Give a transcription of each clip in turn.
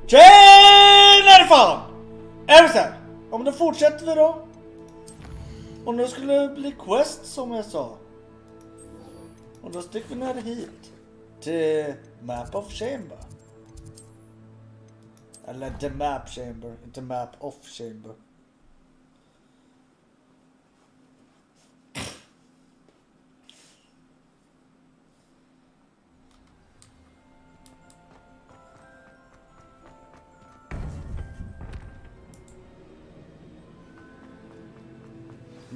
Tjenare fan! Är det så här? Ja, men då fortsätter vi då. Och nu skulle det bli quest som jag sa. Och då sticker vi ner hit. Till Map of Chamber. Eller The Map Chamber, inte Map of Chamber.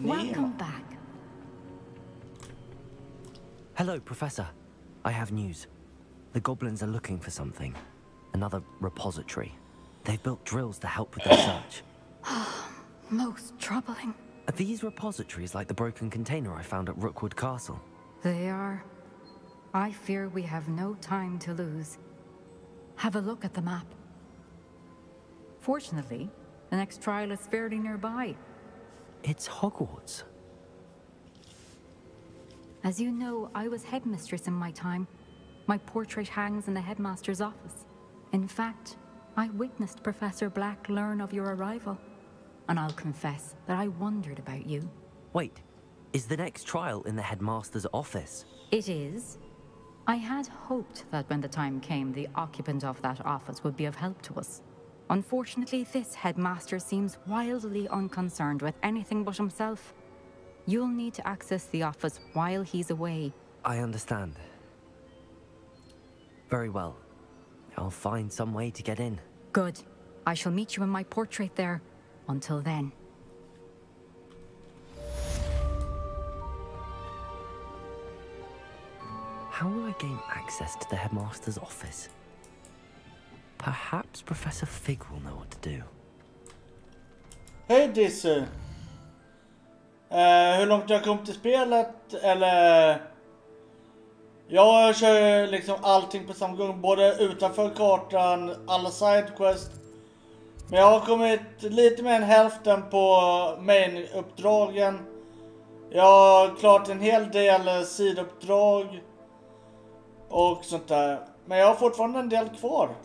Welcome back. Hello, Professor. I have news. The goblins are looking for something. Another repository. They've built drills to help with their search. Most troubling. Are these repositories like the broken container I found at Rookwood Castle? They are. I fear we have no time to lose. Have a look at the map. Fortunately, the next trial is fairly nearby. It's Hogwarts. As you know, I was headmistress in my time. My portrait hangs in the headmaster's office. In fact, I witnessed Professor Black learn of your arrival. And I'll confess that I wondered about you. Wait, is the next trial in the headmaster's office? It is. I had hoped that when the time came, the occupant of that office would be of help to us. Unfortunately, this headmaster seems wildly unconcerned with anything but himself. You'll need to access the office while he's away. I understand. Very well. I'll find some way to get in. Good. I shall meet you in my portrait there. Until then. How will I gain access to the headmaster's office? Perhaps Professor Fig will know what to do. Hej Dizzy! Hur långt jag kom till spelet, eller... Jag kör liksom allting på samma gång, både utanför kartan, alla sidequests. Men jag har kommit lite mer än hälften på main-uppdragen. Jag har klart en hel del sidouppdrag och sånt där. Men jag har fortfarande en del kvar.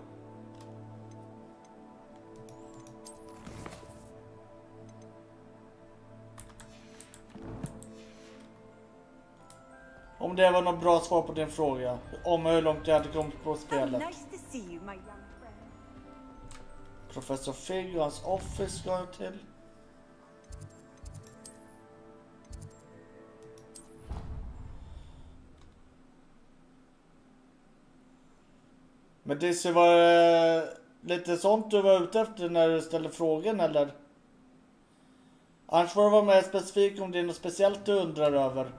Om det var något bra svar på din fråga. Om hur långt jag hade kommit på spelet. Professor Fig och hans office ska jag till. Men det var lite sånt du var ute efter när du ställde frågan, eller? Annars får du vara mer specifik om det är något speciellt du undrar över.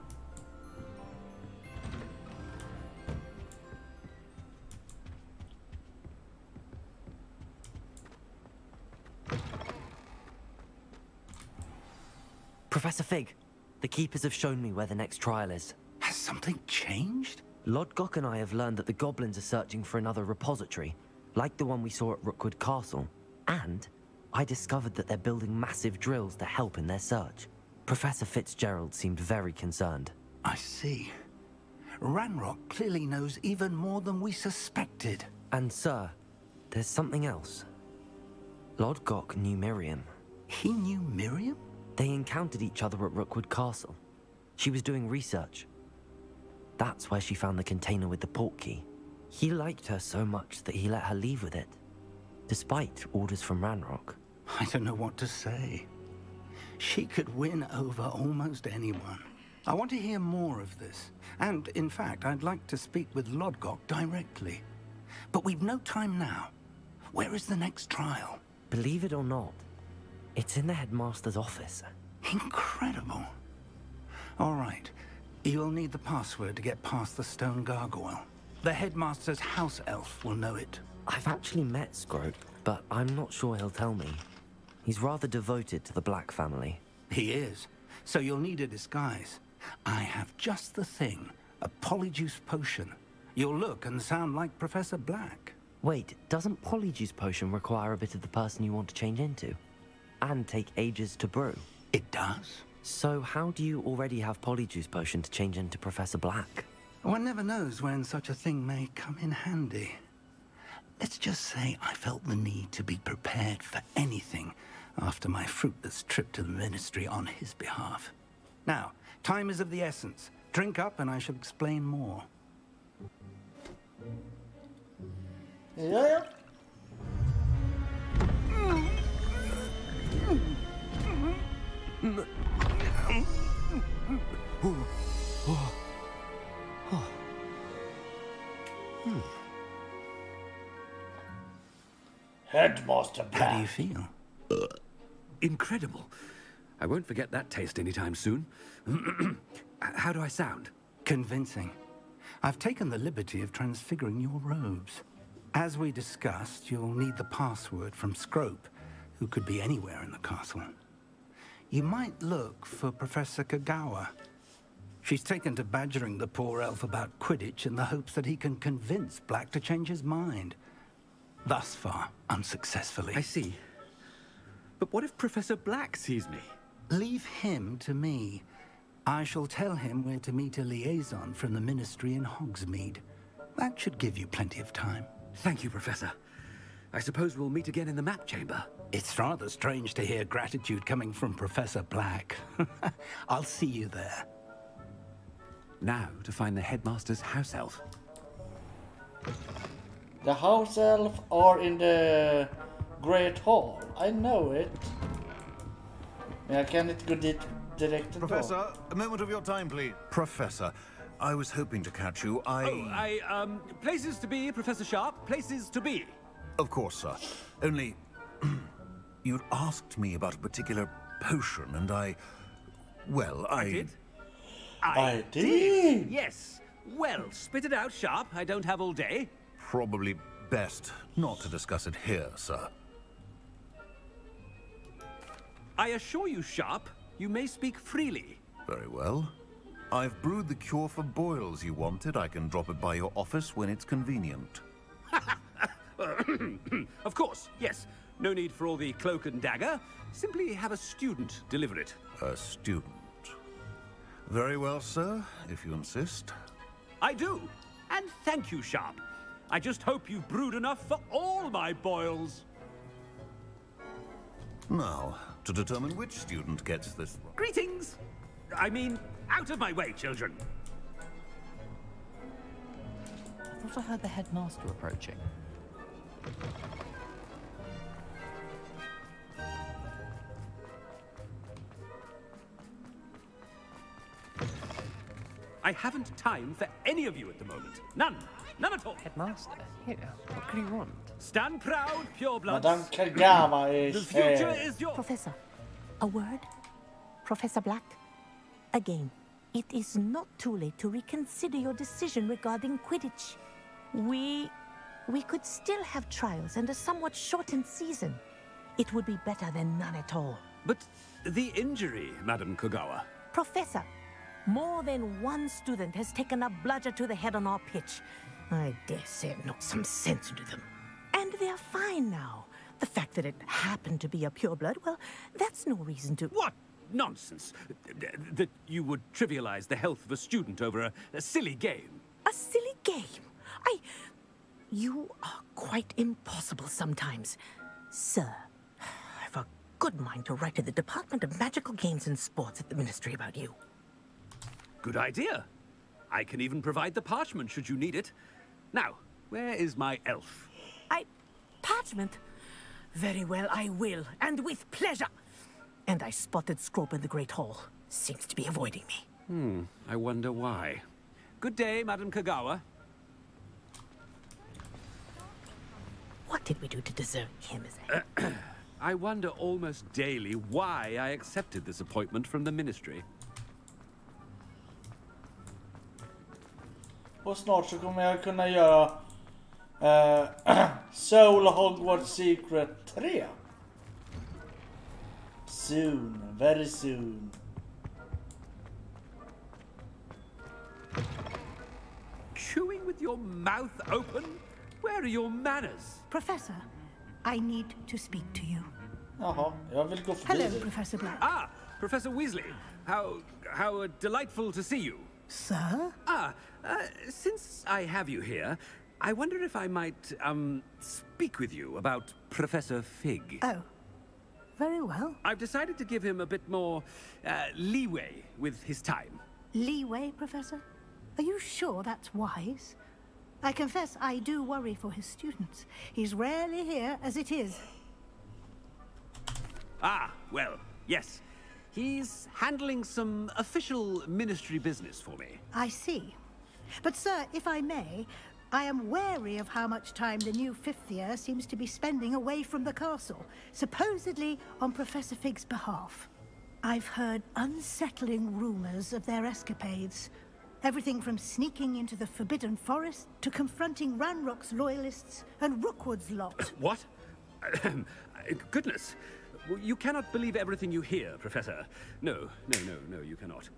Professor Fig, the keepers have shown me where the next trial is. Has something changed? Lodgok and I have learned that the goblins are searching for another repository, like the one we saw at Rookwood Castle. And I discovered that they're building massive drills to help in their search. Professor Fitzgerald seemed very concerned. I see. Ranrock clearly knows even more than we suspected. And sir, there's something else. Lodgok knew Miriam. He knew Miriam? They encountered each other at Rookwood Castle. She was doing research. That's where she found the container with the port key. He liked her so much that he let her leave with it, despite orders from Ranrock. I don't know what to say. She could win over almost anyone. I want to hear more of this. And, in fact, I'd like to speak with Lodgok directly. But we've no time now. Where is the next trial? Believe it or not, it's in the headmaster's office. Incredible. All right. You'll need the password to get past the stone gargoyle. The headmaster's house elf will know it. I've actually met Scrope, but I'm not sure he'll tell me. He's rather devoted to the Black family. He is. So you'll need a disguise. I have just the thing. A polyjuice potion. You'll look and sound like Professor Black. Wait, doesn't polyjuice potion require a bit of the person you want to change into? And take ages to brew? It does. So how do you already have polyjuice potion to change into Professor Black? One never knows when such a thing may come in handy. Let's just say I felt the need to be prepared for anything after my fruitless trip to the Ministry on his behalf. Now, time is of the essence. Drink up and I shall explain more. Ja. Headmaster Black. How do you feel? Incredible. I won't forget that taste anytime soon. How do I sound? Convincing. I've taken the liberty of transfiguring your robes. As we discussed, you'll need the password from Scrope, who could be anywhere in the castle. You might look for Professor Kagawa. She's taken to badgering the poor elf about Quidditch in the hopes that he can convince Black to change his mind. Thus far, unsuccessfully. I see. But what if Professor Black sees me? Leave him to me. I shall tell him where to meet a liaison from the Ministry in Hogsmeade. That should give you plenty of time. Thank you, Professor. I suppose we'll meet again in the map chamber. It's rather strange to hear gratitude coming from Professor Black. I'll see you there. Now to find the headmaster's house elf. The house elf are in the Great Hall. I know it. Men jag kan inte gå dit direkt ändå. Professor, a moment of your time, please. Professor, I was hoping to catch you. Places to be, Professor Sharp. Places to be. Of course, sir. Only, you'd asked me about a particular potion, and I did? I did. Yes. Well, spit it out, Sharp. I don't have all day. Probably best not to discuss it here, sir. I assure you, Sharp, you may speak freely. Very well. I've brewed the cure for boils you wanted. I can drop it by your office when it's convenient. Of course, yes. No need for all the cloak and dagger. Simply have a student deliver it. A student. Very well, sir, if you insist. I do. And thank you, Sharp. I just hope you've brewed enough for all my boils. Now, to determine which student gets this wrong. Greetings! I mean, out of my way, children. I thought I heard the headmaster approaching. I haven't time for any of you at the moment. None. None at all. Headmaster? Here, what can you want? Stand proud, pure blood. Madame Kagawa The is future here. is yours. Professor, a word? Professor Black? Again, it is not too late to reconsider your decision regarding Quidditch. We could still have trials and a somewhat shortened season. It would be better than none at all. But the injury, Madam Kagawa. Professor, more than one student has taken a bludger to the head on our pitch. I dare say it knocked some sense into them. And they're fine now. The fact that it happened to be a pureblood, well, that's no reason to... What nonsense! That you would trivialize the health of a student over a silly game. A silly game? You are quite impossible sometimes. Sir, I've a good mind to write to the Department of Magical Games and Sports at the Ministry about you. Good idea. I can even provide the parchment should you need it. Now, where is my elf? Parchment? Very well, I will, and with pleasure. And I spotted Scrope in the Great Hall. Seems to be avoiding me. I wonder why. Good day, Madam Kagawa. What did we do to deserve him as a... I wonder almost daily why I accepted this appointment from the Ministry. Och snart så kommer jag kunna göra Soul Hogwarts Secret 3. Soon, very soon. Chewing with your mouth open? Where are your manners? Professor, I need to speak to you. Jaha, jag vill gå förbi Hello, dig. Professor Black. Ah, Professor Weasley. How delightful to see you. Sir? Since I have you here, I wonder if I might, speak with you about Professor Fig. Oh, very well. I've decided to give him a bit more, leeway with his time. Leeway, Professor? Are you sure that's wise? I confess I do worry for his students. He's rarely here as it is. Ah, well, yes. He's handling some official ministry business for me. I see. But, sir, if I may, I am wary of how much time the new fifth year seems to be spending away from the castle, supposedly on Professor Fig's behalf. I've heard unsettling rumors of their escapades. Everything from sneaking into the Forbidden Forest to confronting Ranrock's loyalists and Rookwood's lot. What? Goodness. You cannot believe everything you hear, Professor. No, you cannot.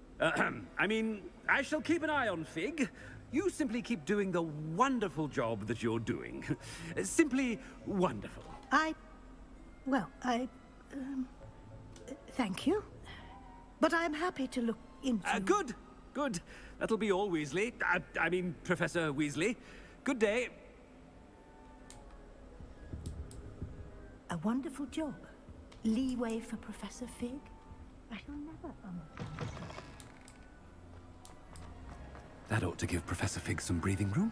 I mean, I shall keep an eye on Fig. You simply keep doing the wonderful job that you're doing. Simply wonderful. Thank you. But I'm happy to look into... Good. That'll be all, Weasley. I mean, Professor Weasley. Good day. A wonderful job. Leeway for Professor Fig? I shall never understand. That ought to give Professor Fig some breathing room.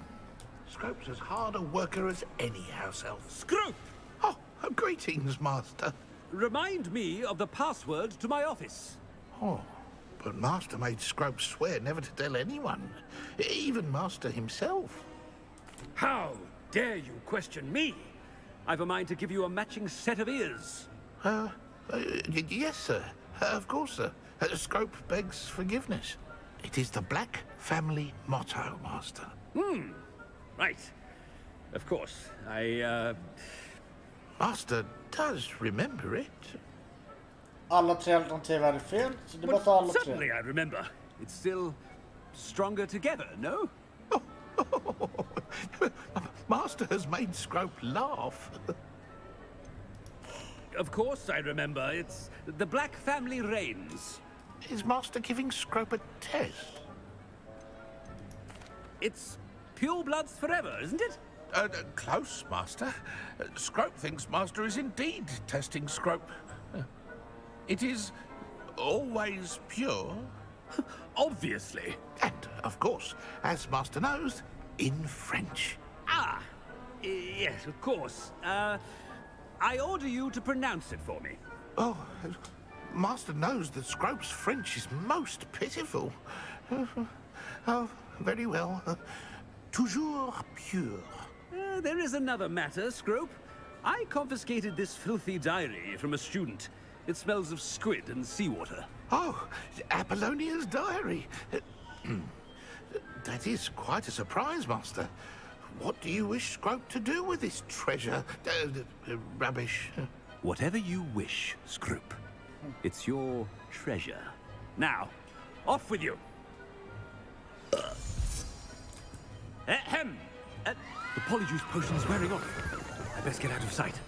Scrope's as hard a worker as any house elf. Scrope! Oh, greetings, Master. Remind me of the password to my office. Oh, but Master made Scrope swear never to tell anyone, even Master himself. How dare you question me? I've a mind to give you a matching set of ears. Yes, sir. Of course, sir. Scrope begs forgiveness. It is the Black family motto, Master. Right. Of course. Master does remember it. Alla tre alternativ är fel, så det var alla Certainly tre. I remember. It's still stronger together, no? Master has made Scrope laugh. Of course I remember. It's the Black family reigns. Is Master giving Scrope a test? It's pure bloods forever, isn't it? Close, Master. Scrope thinks Master is indeed testing Scrope. It is always pure. Obviously. And, of course, as Master knows, in French. Ah, yes, of course. I order you to pronounce it for me. Oh, Master knows that Scrope's French is most pitiful. Oh, very well. Toujours pure. There is another matter, Scrope. I confiscated this filthy diary from a student. It smells of squid and seawater. Oh, Apollonia's diary. That is quite a surprise, Master. What do you wish Scrope to do with this treasure? Rubbish. Whatever you wish, Scrope. It's your treasure. Now, off with you. Ahem. The polyjuice potion's wearing off. I best get out of sight.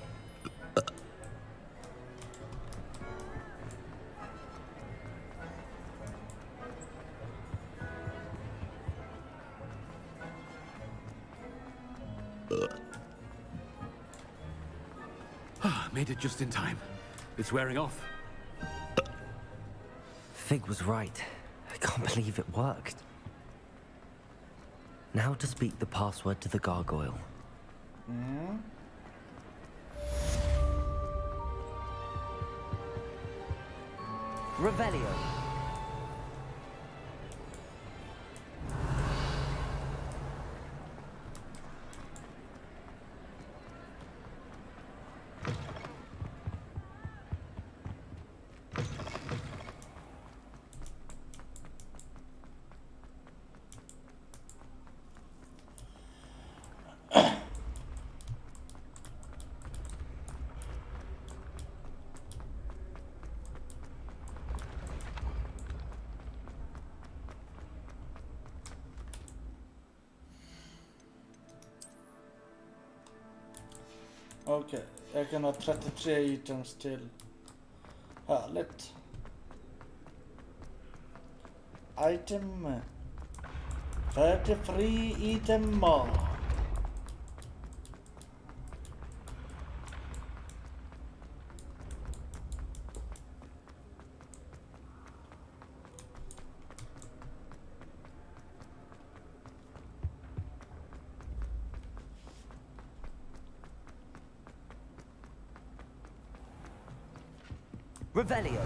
Made it just in time. It's wearing off. Fig was right. I can't believe it worked. Now to speak the password to the gargoyle. Revelio. Okej, jag kan ha 33 items till. Härligt. Item. 33 item. Revelio.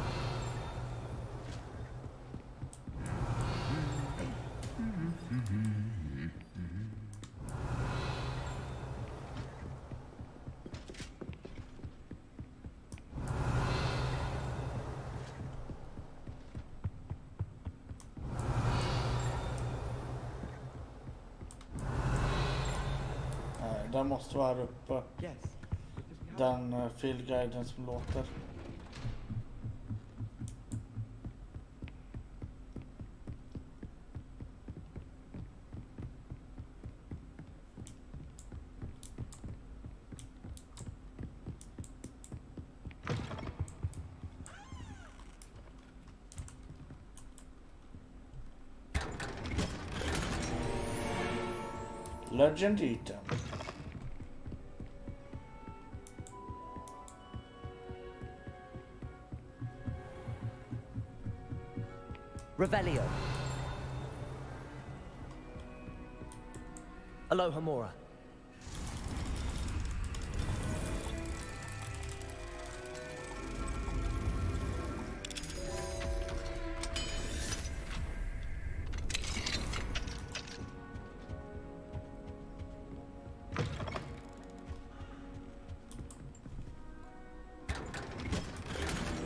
Den måste vara här uppe. Den filguiden som låter. Legend item. Revelio. Alohomora.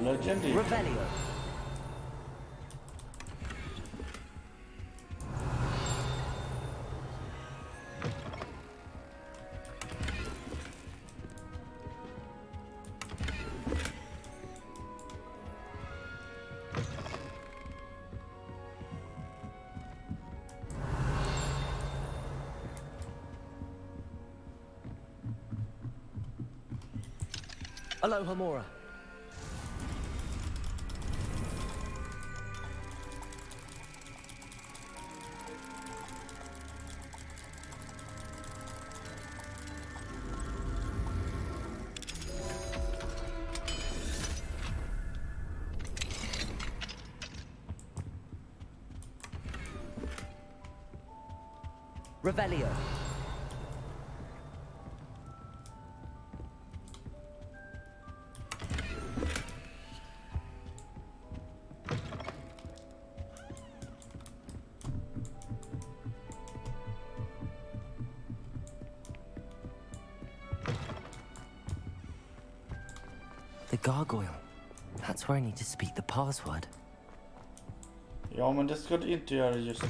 Legend item. Revelio. Alohomora. Revelio. The gargoyle. That's where I need to speak the password. Ja, men det ska du inte göra just nu.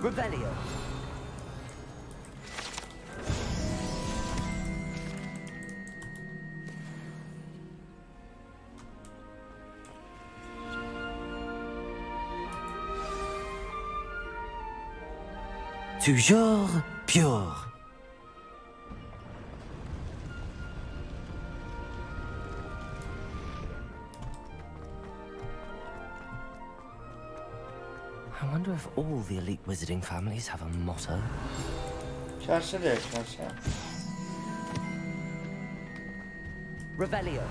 Revelio. Toujours pure. I wonder if all the elite wizarding families have a motto. Kanske det, kanske. Revelio.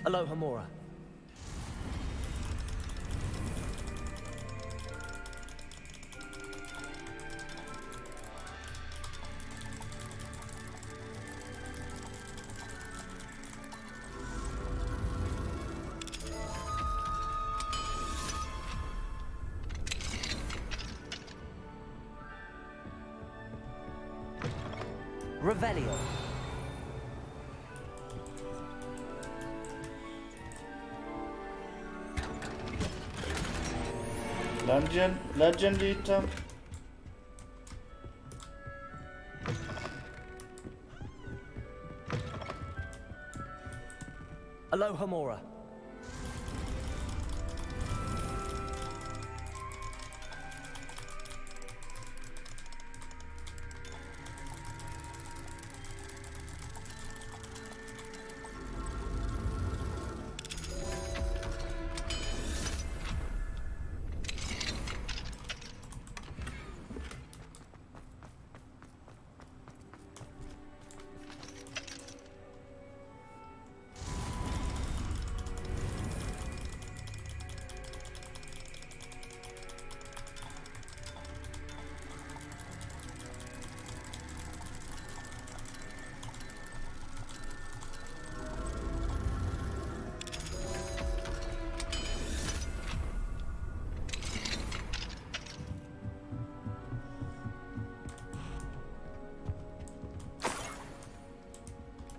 Alohomora. Revelio. Legend item. Alohomora.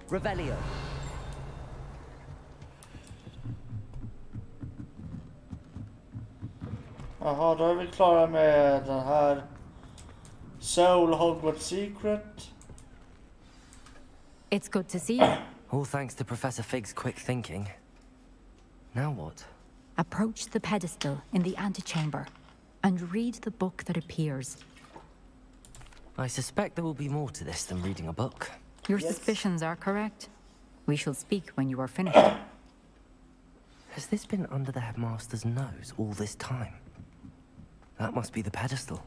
Revelio. Jaha, då är vi klara med den här Soul Hogwarts Secret. It's good to see you. All thanks to Professor Fig's quick thinking. Now what? Approach the pedestal in the antechamber and read the book that appears. I suspect there will be more to this than reading a book. Your suspicions are correct. We shall speak when you are finished. Has this been under the headmaster's nose all this time? That must be the pedestal.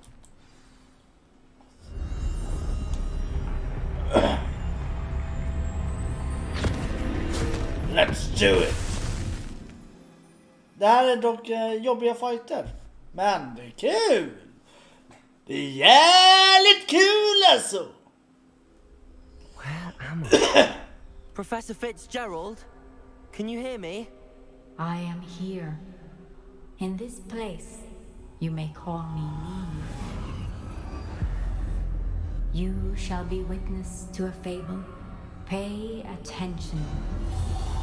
Let's do it! Det här är dock jobbiga fighter. Men det är kul! Det är jävligt kul alltså! Where am I? Professor Fitzgerald? Can you hear me? I am here. In this place, you may call me Neve. You shall be witness to a fable. Pay attention.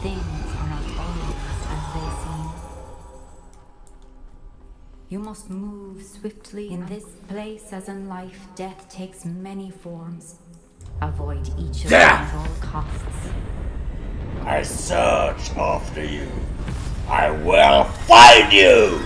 Things are not always as they seem. You must move swiftly in this place, as in life, death takes many forms. Avoid each of them at all costs. I search after you. I will find you!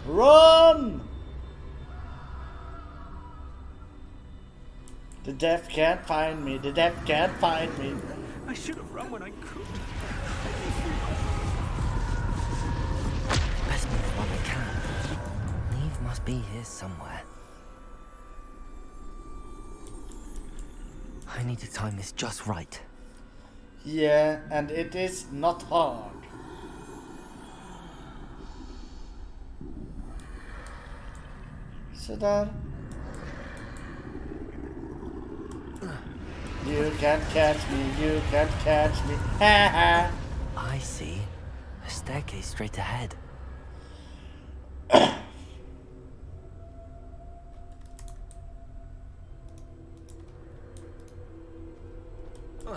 Run! The deaf can't find me. The deaf can't find me. I should have run when I could. Best move while I can. Neve must be here somewhere. I need to time this just right. Yeah, and it is not hard. Så där. You can't catch me, you can't catch me. Ha ha. I see. A staircase straight ahead.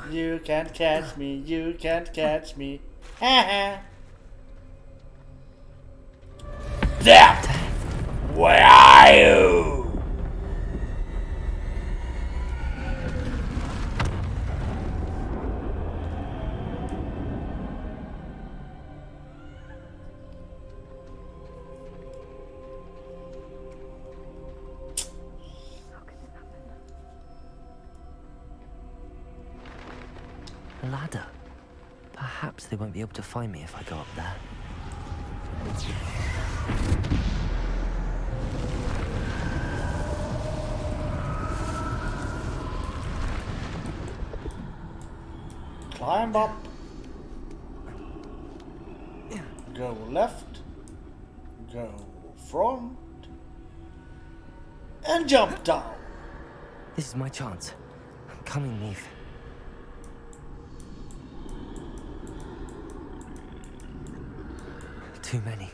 You can't catch me, you can't catch me. Ha ha. Death! Where are you? A ladder. Perhaps they won't be able to find me if I go up there. Climb up. Go left. Go front. And jump down. This is my chance. I'm coming, Neve. Too many.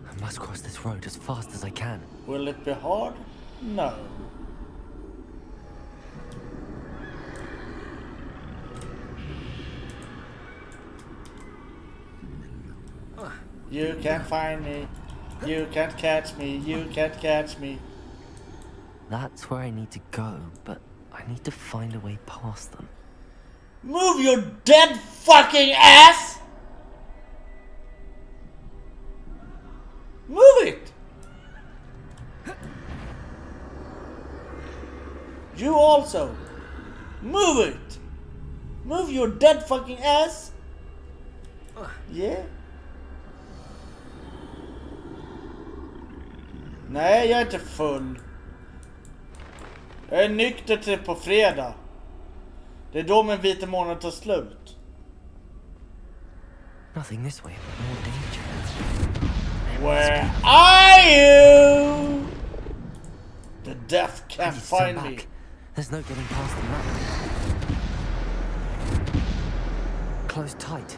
I must cross this road as fast as I can. Will it be hard? No. You can't find me. You can't catch me. You can't catch me. That's where I need to go, but I need to find a way past them. Move your dead fucking ass! Move it! You also. Move it! Move your dead fucking ass! Yeah? Nej, jag är inte full. Jag är nykter till på fredag. Det är då min vita månad tar slut. Nothing this way, but more danger. Where are you? The death I can't need to turn find me. back. There's no getting past the map. Closed tight.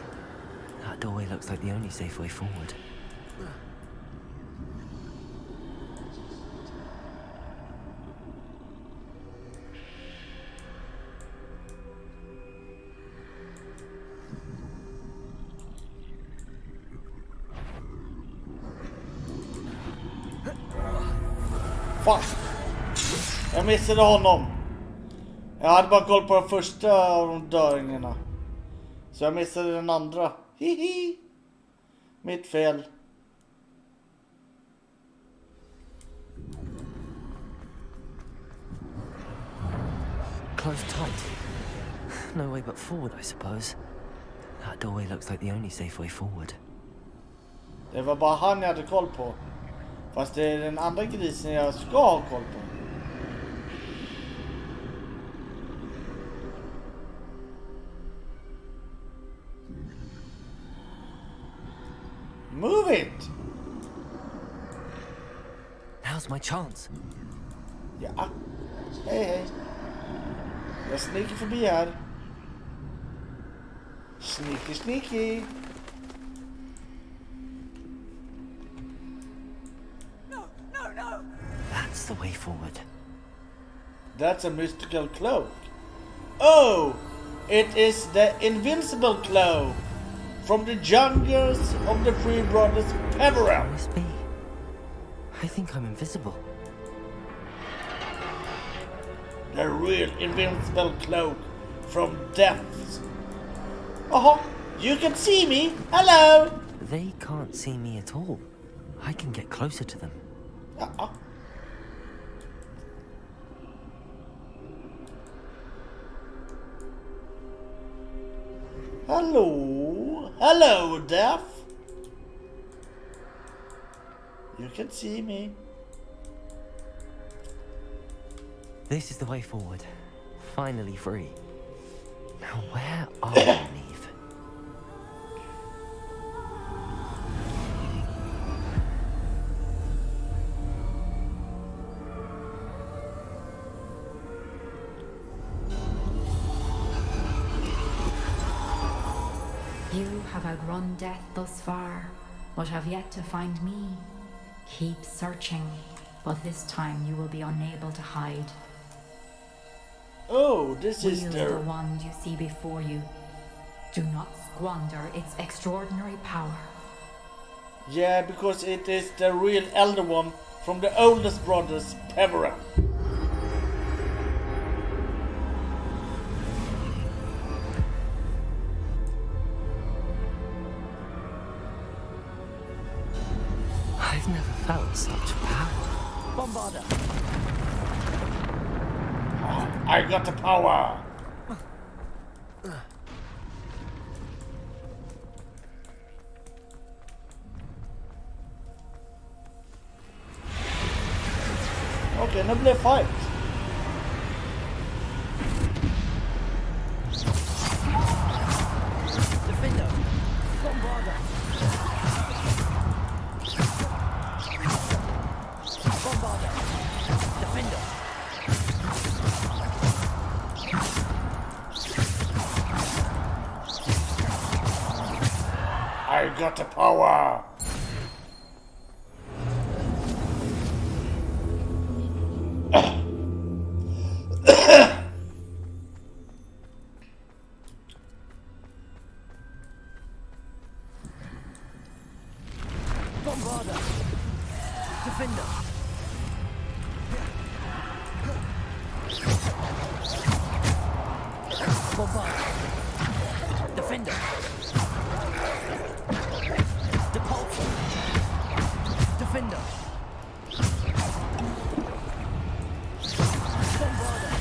That doorway looks like the only safe way forward. Fuck! Jag missade honom. Jag hade bara koll på den första av de dörringarna. Så jag missade den andra. Hihi! Mitt fel. Closed tight. No way but forward, I suppose. That doorway looks like the only safe way forward. Det var bara han jag hade koll på. Fast det är den andra grisen jag ska ha koll på. Move it! Now's my chance. Ja. Hej hej. Jag sniker förbi här. Sneaky sneaky. That's the way forward. That's a mystical cloak. Oh! It is the invincible cloak from the jungles of the Three Brothers Peverell. Must be. I think I'm invisible. The real invincible cloak from depths. Oh, you can see me. Hello. They can't see me at all. I can get closer to them. Ja. Hello. Hello, Death. You can see me. This is the way forward. Finally free. Now where are we, Neve? You have outrun death thus far, but have yet to find me. Keep searching, but this time you will be unable to hide. Oh, this is Wield the the wand you see before you. Do not squander its extraordinary power. Yeah, because it is the real elder one from the oldest brothers, Peverell. I've never felt such power. Bombarder. I got the power. Okay, nu blir det fight. Defender. Bombarder. Bombarder. Defender. I got the power. Bombarder. Defender. Bombarder. Defender. Depulsor. Defender. Bombarder.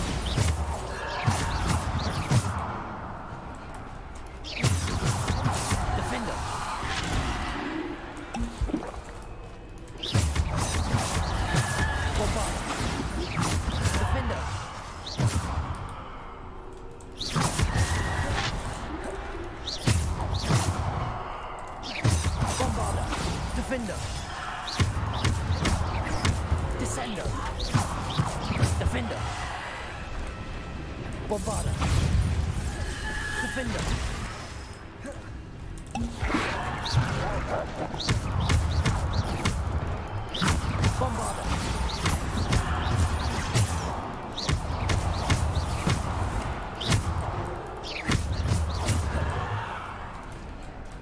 Defender. Bombarder. Defender. Bombarder. Defender. Bombarda. Defender. Bombarda.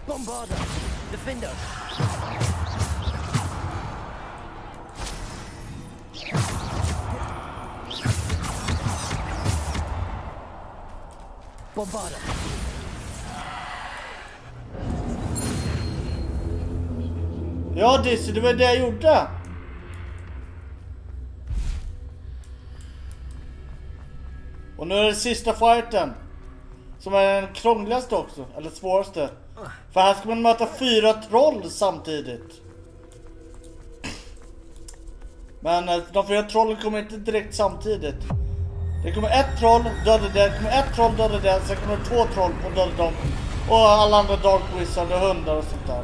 Bombarda. Defender. Bombarda. Ja, det var det jag gjorde. Och nu är det sista fighten. Som är den krångligaste också. Eller svåraste. För här ska man möta 4 troll samtidigt. Men de 4 trollen kommer inte direkt samtidigt. Det kommer ett troll, döda det. kommer ett troll, döda det. Sen kommer det 2 troll och döda dem. Och alla andra Dark Wizard och hundar och sånt där.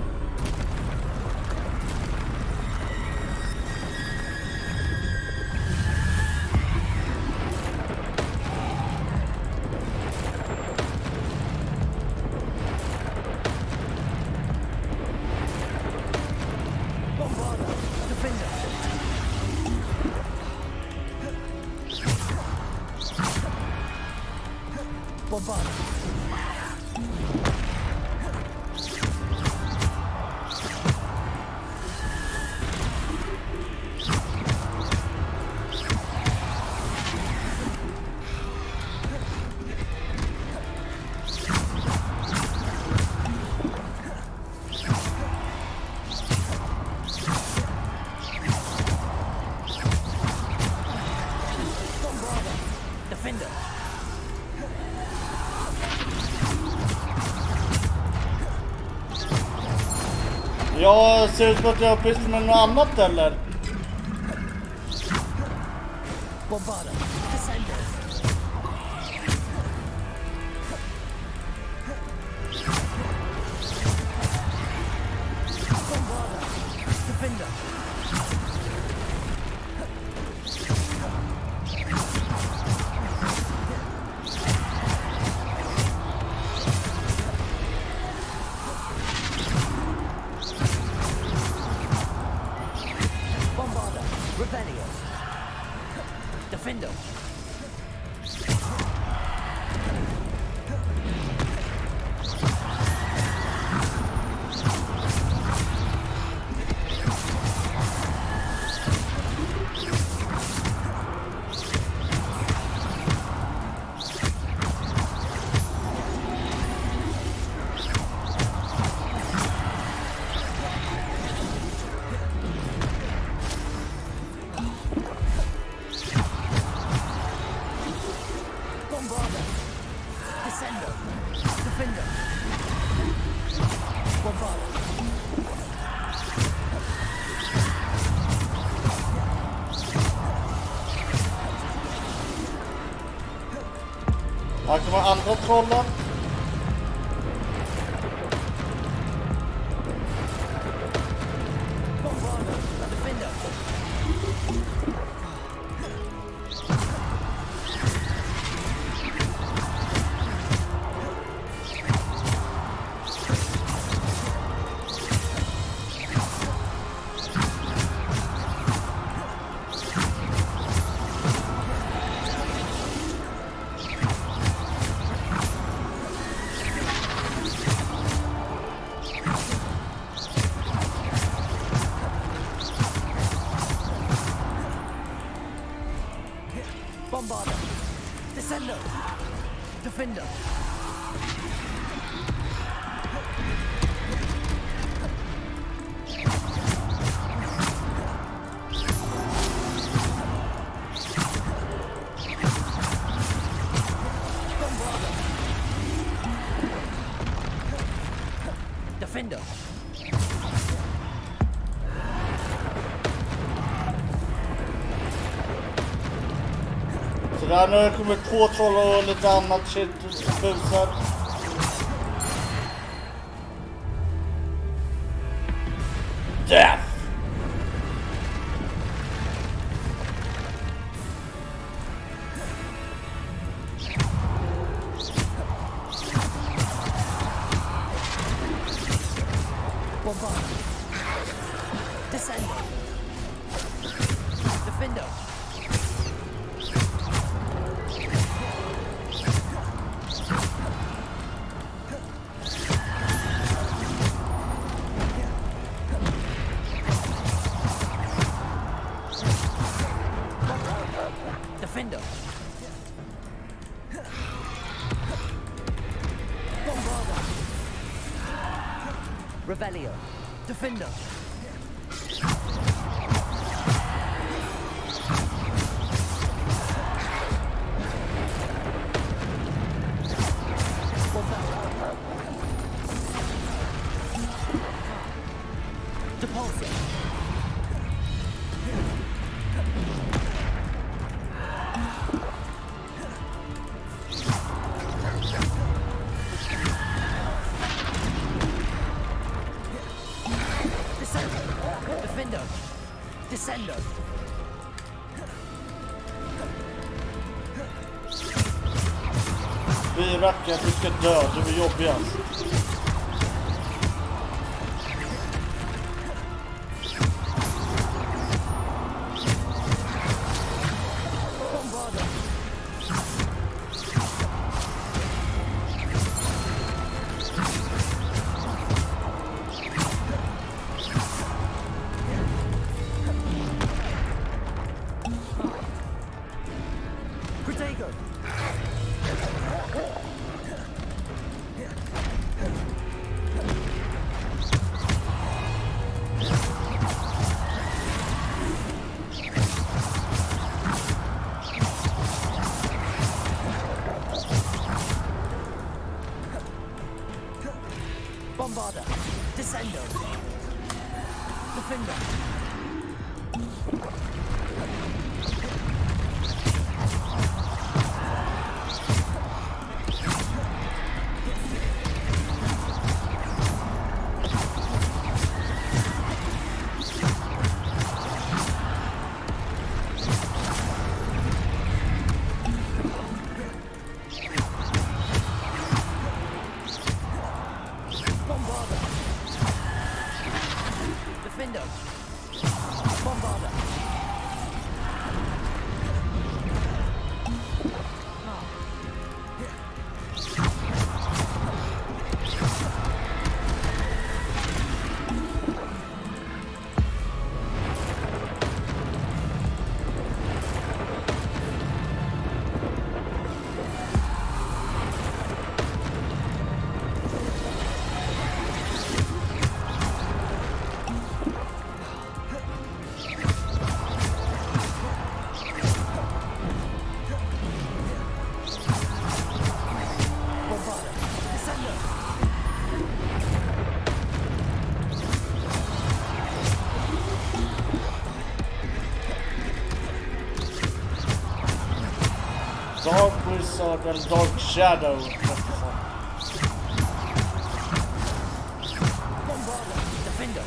Jag ser ut som att jag har pysslat med något annat eller? Bombarda. Descender. Bombarda. Defender. Defender. Här kommer andra trollen. Bombarda. Descender. Defender. Bombarda. Defender. Så där nu kommer 2 troll och lite annat shit busar. Death! Defender. Bombarda. Revelio. Defender. Depulso. Defender. Descendo. Vi rackar, du ska dö, du är jobbigast. Bombarda. Descendo. Defender. Defender. Bombarda. Dark Wizard eller Dark Shadow. Defender.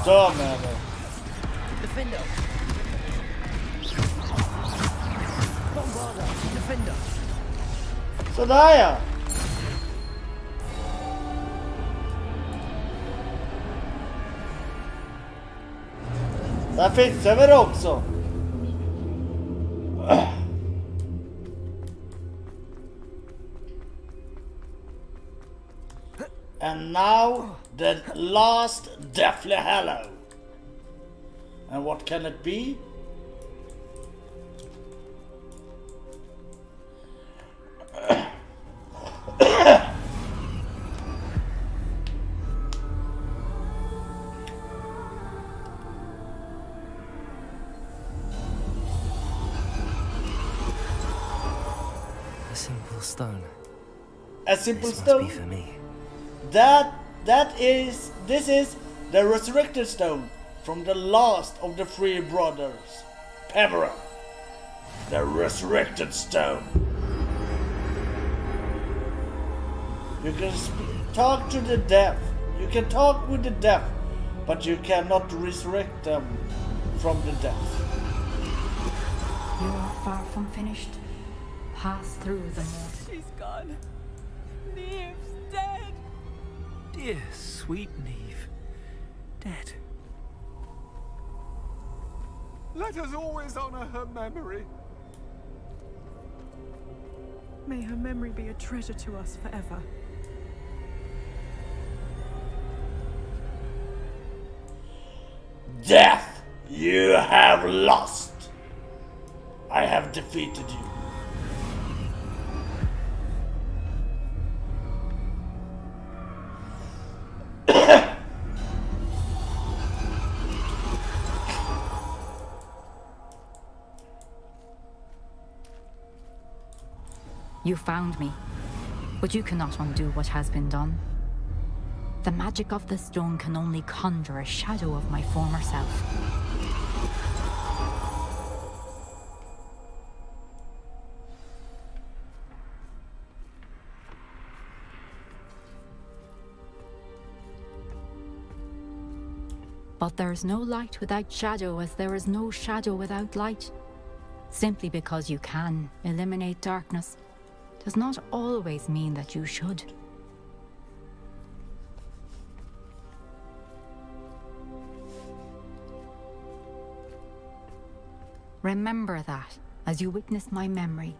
Dö med det. Defender. Bombarda. Defender. Sådär ja. Där fixar vi det också. And now the last Deathly Hallow. And what can it be? A simple stone. A simple This stone? must be for me. This is the resurrected stone from the last of the three brothers, Pevera. The resurrected stone. You can talk to the deaf. You can talk with the deaf, but you cannot resurrect them from the deaf. You are far from finished. Pass through the moor. She's gone. Neve's dead. Dear, sweet Neve. Dead. Let us always honor her memory. May her memory be a treasure to us forever. Death, you have lost. I have defeated you. You found me, but you cannot undo what has been done. The magic of the stone can only conjure a shadow of my former self. But there is no light without shadow, as there is no shadow without light. Simply because you can eliminate darkness does not always mean that you should. Remember that as you witness my memory.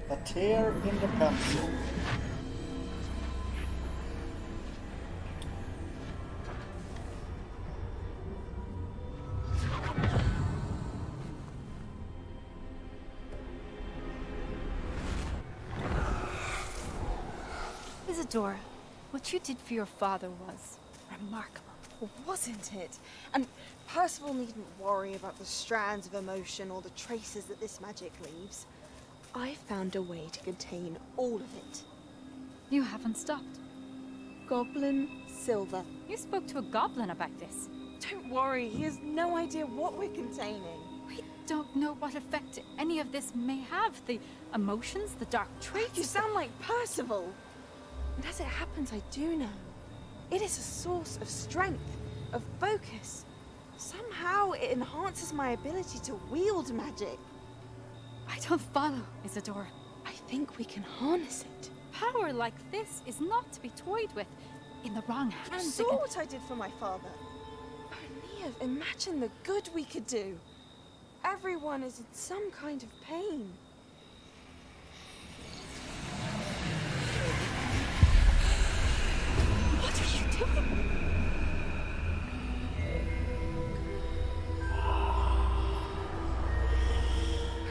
A tear in the pencil. Isadora, what you did for your father was remarkable, wasn't it? And Percival needn't worry about the strands of emotion or the traces that this magic leaves. I found a way to contain all of it. You haven't stopped. Goblin Silver. You spoke to a goblin about this. Don't worry, he has no idea what we're containing. We don't know what effect any of this may have. The emotions, the dark traits. You sound like Percival. And as it happens, I do know. It is a source of strength, of focus. Somehow it enhances my ability to wield magic. I don't follow, Isadora. I think we can harness it. Power like this is not to be toyed with. In the wrong hands. You saw what I did for my father. Oh, Neve, imagine the good we could do. Everyone is in some kind of pain. What are you doing?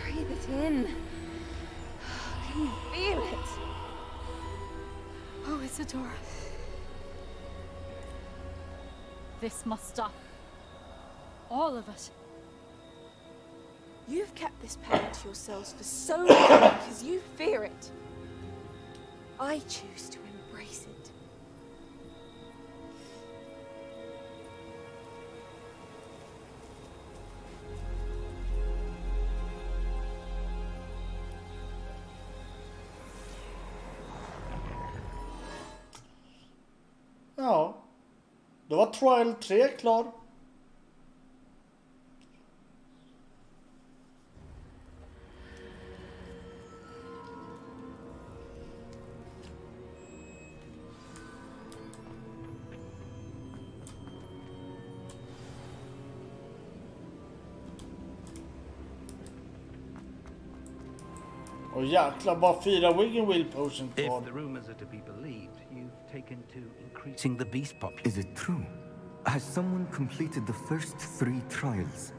Breathe it in. Can you feel it? Oh, Isadora. This must stop. All of it. You've kept this power to yourselves for so long because you fear it. I choose to embrace it. Ja, då var trial 3 klar. Och jäklar, bara 4 Wiggin Wheel Potion kvar. If the rumors are to be believed, you've taken to increasing the beast population. Is it true? Has someone completed the first 3 trials?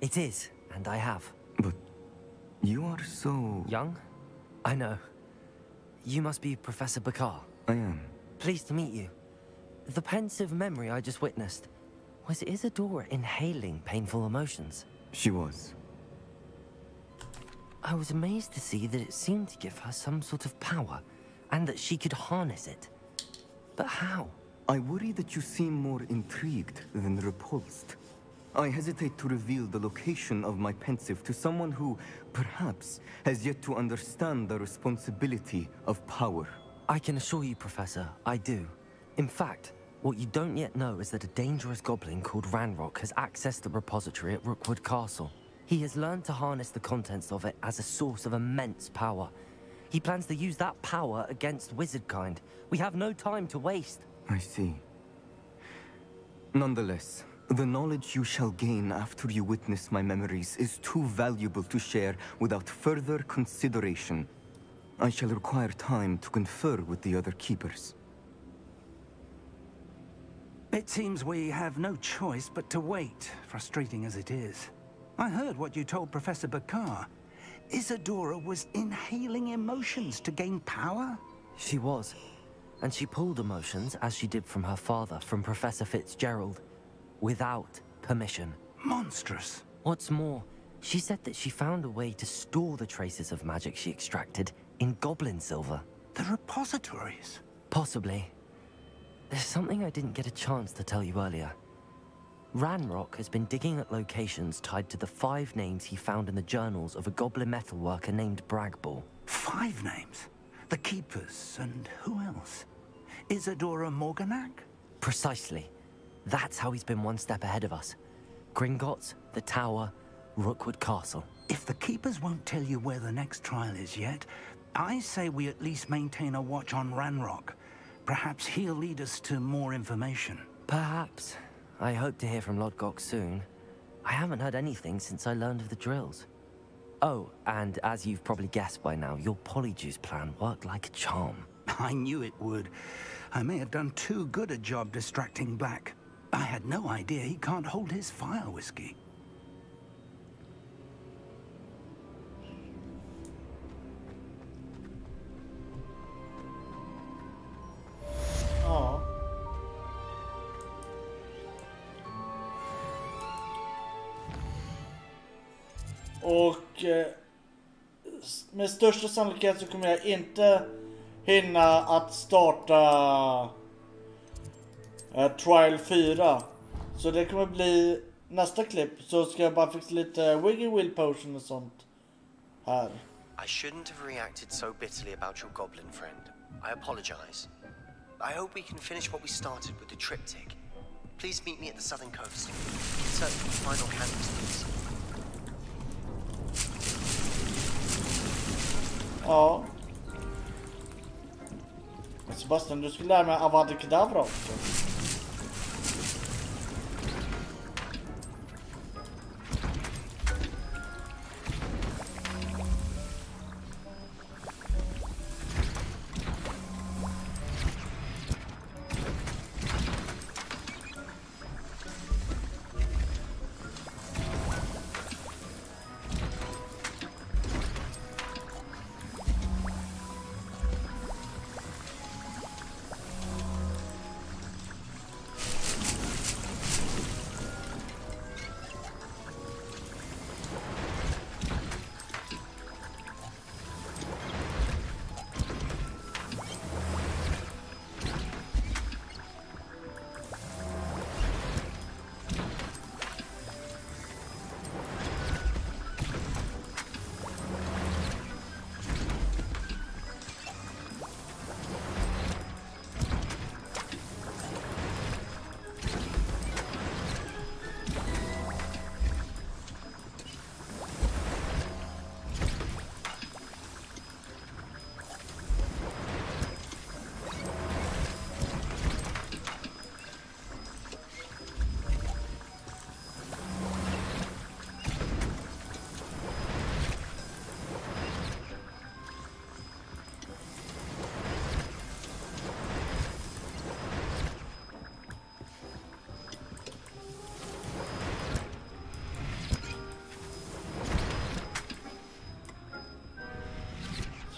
It is, and I have. But you are so... Young? I know. You must be Professor Bakar. I am. Pleased to meet you. The pensive memory I just witnessed, was Isadora inhaling painful emotions? She was. I was amazed to see that it seemed to give her some sort of power, and that she could harness it. But how? I worry that you seem more intrigued than repulsed. I hesitate to reveal the location of my pensive to someone who, perhaps, has yet to understand the responsibility of power. I can assure you, Professor, I do. In fact, What you don't yet know is that a dangerous goblin called Ranrock has accessed the repository at Rookwood Castle. He has learned to harness the contents of it as a source of immense power. He plans to use that power against wizardkind. We have no time to waste. I see. Nonetheless, the knowledge you shall gain after you witness my memories is too valuable to share without further consideration. I shall require time to confer with the other keepers. It seems we have no choice but to wait, frustrating as it is. I heard what you told Professor Bakar. Isadora was inhaling emotions to gain power? She was. And she pulled emotions, as she did from her father, from Professor Fitzgerald, without permission. Monstrous. What's more, she said that she found a way to store the traces of magic she extracted in goblin silver. The repositories? Possibly. There's something I didn't get a chance to tell you earlier. Ranrock has been digging at locations tied to the 5 names he found in the journals of a goblin metalworker named Bragball. 5 names? The Keepers, and who else? Isadora Morganac? Precisely. That's how he's been one step ahead of us. Gringotts, the Tower, Rookwood Castle. If the Keepers won't tell you where the next trial is yet, I say we at least maintain a watch on Ranrock. Perhaps he'll lead us to more information. Perhaps. I hope to hear from Lodgok soon. I haven't heard anything since I learned of the drills. Oh, and as you've probably guessed by now, your Polyjuice plan worked like a charm. I knew it would. I may have done too good a job distracting Black. I had no idea he can't hold his fire whiskey. Ja. Och med största sannolikhet så kommer jag inte hinna att starta Trial 4. Så det kommer bli nästa klipp. Så ska jag bara fixa lite Wiggy Will Potion och sånt här. I shouldn't have reacted so bitterly about your goblin friend. I apologize. I hope we can finish what we started with the triptych. Please meet me at the southern coast. Insert the final candles, please. Ja. Sebastian, du skulle lära mig Avada Kedavra också.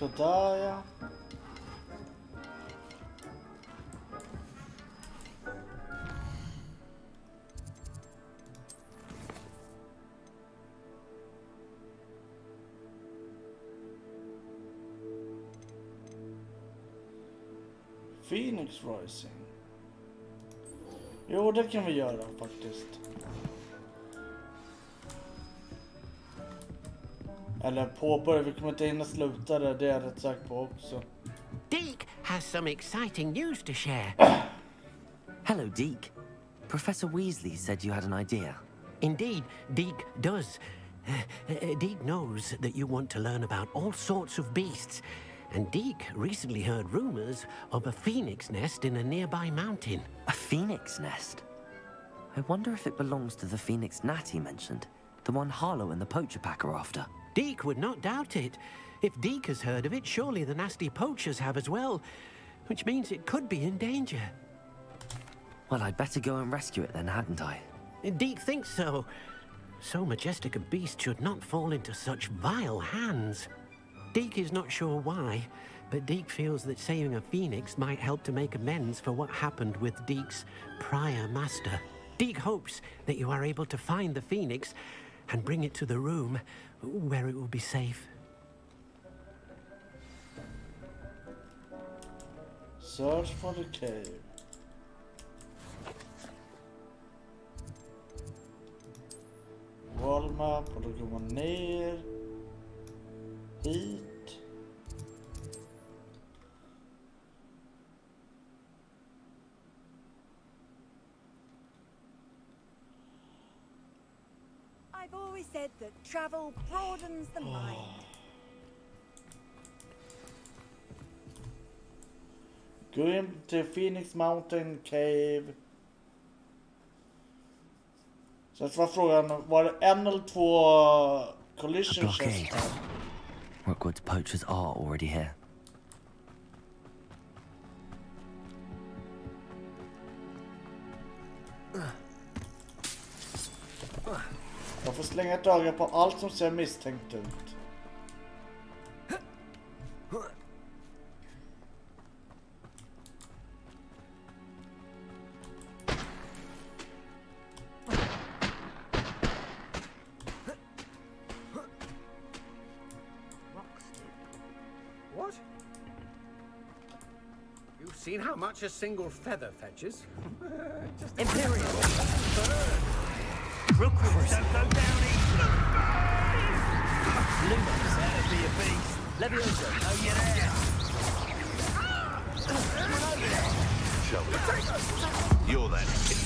Sådär ja. Phoenix Rising. Jo, det kan vi göra faktiskt. Eller påbörja, vi kommer inte hinna sluta det, det är jag rätt säker på också. Deke has some exciting news to share. Hello, Deke. Professor Weasley said you had an idea. Indeed, Deke does. Deke knows that you want to learn about all sorts of beasts, and Deke recently heard rumors of a phoenix nest in a nearby mountain. A phoenix nest? I wonder if it belongs to the phoenix gnat he mentioned, the one Harlow and the poacher pack are after. Deke would not doubt it. If Deke has heard of it, surely the nasty poachers have as well, which means it could be in danger. Well, I'd better go and rescue it then, hadn't I? Deke thinks so. So majestic a beast should not fall into such vile hands. Deke is not sure why, but Deke feels that saving a phoenix might help to make amends for what happened with Deke's prior master. Deke hopes that you are able to find the phoenix and bring it to the room where it will be safe. Search for the cave. Wallmap, och då går man ner hit. I've always said that travel broadens the mind. Gå in till Phoenix Mountain Cave. Så det var frågan, var det en eller två collision chests? Rookwood's poachers are already here. Jag får slänga ett öga på allt som ser misstänkt ut. What? You've seen how much a single feather fetches? Imperial! Rookwood, don't go down easy! Lumos, that'll be a beast. Leviosa, oh you're there! Shall we? You're that kid.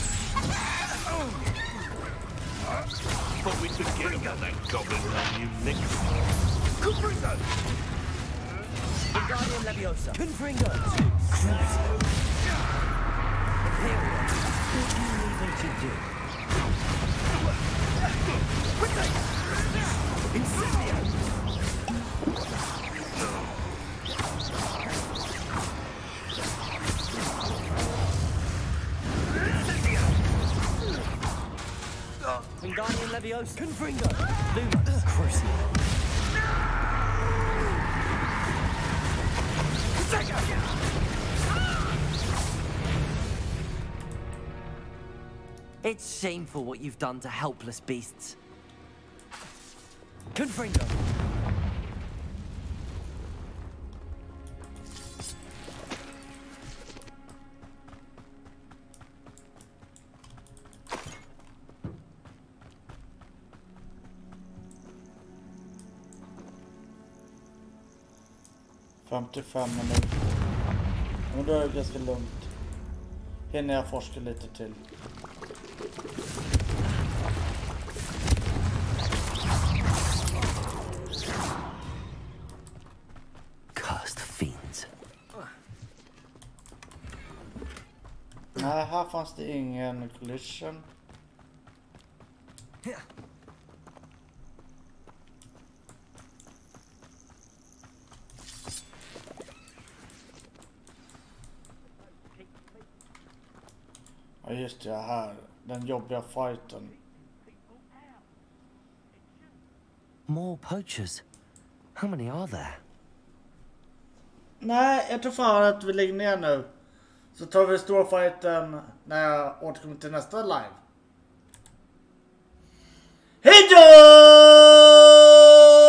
Thought we could get about that goblin on you, Nick. Confringo! Wingardium Leviosa. Confringo! Imperial, what do you need me to do? Quickly! Incendio! Wingardium Leviosa. Confringo. Lumos. Crucial. It's shameful what you've done to helpless beasts. Confringo. minuter. Men då är det ganska lugnt. Hinner jag forska lite till. Cursed fiends. Nej, här fanns det ingen collision. Ja just det, här. Den jobbiga fighten. More poachers. How many are there? Nej, jag tror fan att vi lägger ner nu. Så tar vi stora fighten när jag återkommer till nästa live. Hej då!